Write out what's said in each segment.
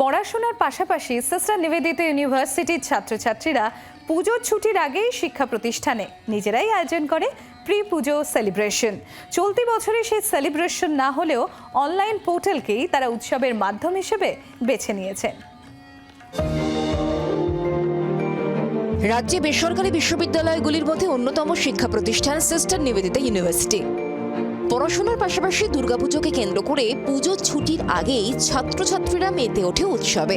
পড়াশোনার পাশাপাশি সিস্টার নিবেদিতা ইউনিভার্সিটির ছাত্রছাত্রীরা পুজোর ছুটির আগেই শিক্ষা প্রতিষ্ঠানে নিজেরাই আয়োজন করে প্রি পুজো সেলিব্রেশন। চলতি বছরে সেই সেলিব্রেশন না হলেও অনলাইন পোর্টালকেই তারা উৎসবের মাধ্যম হিসেবে বেছে নিয়েছেন। রাজ্যে বেসরকারি বিশ্ববিদ্যালয়গুলির মধ্যে অন্যতম শিক্ষা প্রতিষ্ঠান সিস্টার নিবেদিতা ইউনিভার্সিটি। পড়াশোনার পাশাপাশি দুর্গাপুজোকে কেন্দ্র করে পুজোর ছুটির আগেই ছাত্রছাত্রীরা মেতে ওঠে উৎসবে।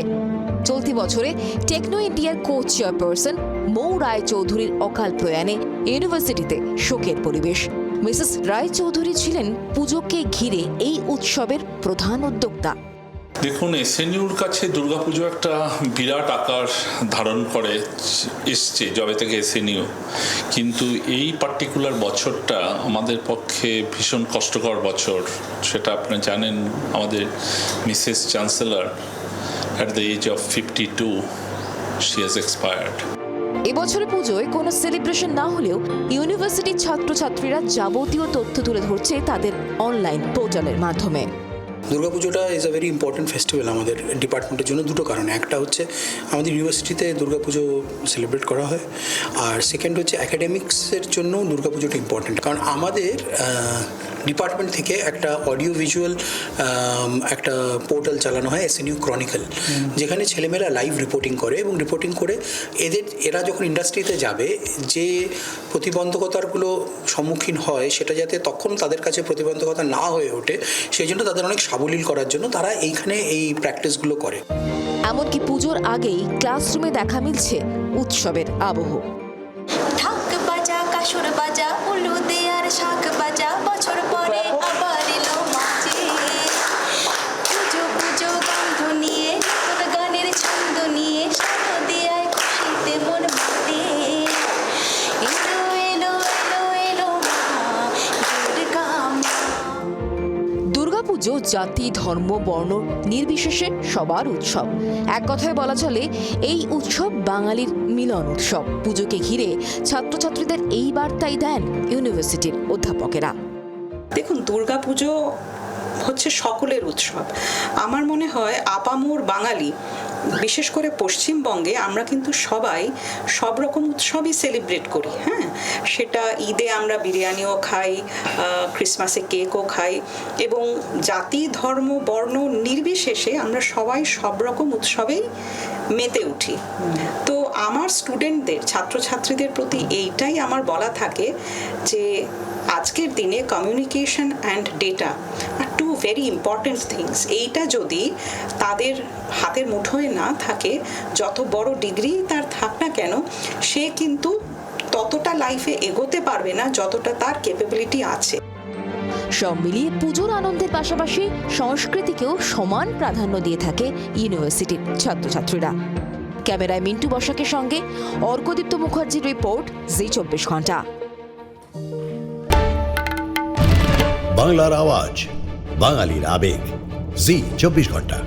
চলতি বছরে টেকনো ইন্ডিয়ার কো চেয়ারপারসন মৌ রায়চৌধুরীর অকাল প্রয়াণে ইউনিভার্সিটিতে শোকের পরিবেশ। মিসেস রায়চৌধুরী ছিলেন পুজোকে ঘিরে এই উৎসবের প্রধান উদ্যোক্তা। দেখুন, এসএনইউর কাছে দুর্গাপুজো একটা বিরাট আকার ধারণ করে এসছে যবে থেকে এসএনইউ, কিন্তু এই পার্টিকুলার বছরটা আমাদের পক্ষে ভীষণ কষ্টকর বছর। সেটা আপনি জানেন, আমাদের Mrs chancellor at the age of 52 she has expired. এবছরে পুজোয় কোনো সেলিব্রেশন না হলেও ইউনিভার্সিটির ছাত্রছাত্রীরা যাবতীয় তথ্য তুলে ধরছে তাদের অনলাইন পোর্টালের মাধ্যমে। দুর্গাপুজোটা is a very important festival আমাদের ডিপার্টমেন্টের জন্য। দুটো কারণে, একটা হচ্ছে আমাদের ইউনিভার্সিটিতে দুর্গাপুজো সেলিব্রেট করা হয়, আর সেকেন্ড হচ্ছে অ্যাকাডেমিক্সের জন্য দুর্গাপুজোটা ইম্পর্টেন্ট। কারণ আমাদের ডিপার্টমেন্ট থেকে একটা অডিও ভিজুয়াল একটা পোর্টাল চালানো হয়, এসএনইউ ক্রনিকল, যেখানে ছেলেমেয়েরা লাইভ রিপোর্টিং করে এবং রিপোর্টিং করে এরা যখন ইন্ডাস্ট্রিতে যাবে যে প্রতিবন্ধকতারগুলো সম্মুখীন হয় সেটা যাতে তখন তাদের কাছে প্রতিবন্ধকতা না হয়ে ওঠে, সেই জন্য তাদের অনেক সাবলীল করার জন্য তারা এইখানে এই প্র্যাকটিসগুলো করে। এমনকি পুজোর আগেই ক্লাসরুমে দেখা মিলছে উৎসবের আবহ। ঢাক বাজা, কাসর বাজা, উলু দেয়ার শাক বাজা, বছর পরে আবার এলো মাঝে। পুজো পুজো গন্ধ নিয়ে, নতুন গানের ছন্দ নিয়ে, শাক দেয়ায় খুশিতে মন মাতে। এলো এলো এলো এলো মা, দুর্গা মা। দুর্গাপুজো জাতি, ধর্ম, বর্ণ নির্বিশেষে সবার উৎসব। এক কথায় বলা চলে এই উৎসব বাঙালির মিলন উৎসব। পুজোকে ঘিরে ছাত্রছাত্রীদের এই বার্তাই দেন ইউনিভার্সিটির অধ্যাপকেরা। দেখুন, দুর্গাপুজো হচ্ছে সকলের উৎসব। আমার মনে হয় আপামর বাঙালি, বিশেষ করে পশ্চিমবঙ্গে আমরা কিন্তু সবাই সব রকম উৎসবই সেলিব্রেট করি। হ্যাঁ, সেটা ঈদে আমরা বিরিয়ানিও খাই, ক্রিসমাসে কেকও খাই, এবং জাতি, ধর্ম, বর্ণ নির্বিশেষে আমরা সবাই সব রকম উৎসবেই মেতে উঠি। তো আমার স্টুডেন্টদের, ছাত্রছাত্রীদের প্রতি এইটাই আমার বলা থাকে যে আজকের দিনে communication and data are two very important things. এইটা যদি তাদের হাতের মুঠোয় না থাকে, যত বড় ডিগ্রি তার থাক না কেন, সে কিন্তু ততটা লাইফে এগোতে পারবে না যতটা তার ক্যাপাবিলিটি আছে। সব মিলিয়ে পুজোর আনন্দের পাশাপাশি সংস্কৃতিকেও সমান প্রাধান্য দিয়ে থাকে ইউনিভার্সিটির ছাত্রছাত্রীরা। ক্যামেরায় মিন্টু বসাকের সঙ্গে অর্কদীপ্ত মুখার্জির রিপোর্ট, জি 24 ঘন্টা। বাংলার আওয়াজ, বাঙালির আবেগ, জি 24 ঘন্টা।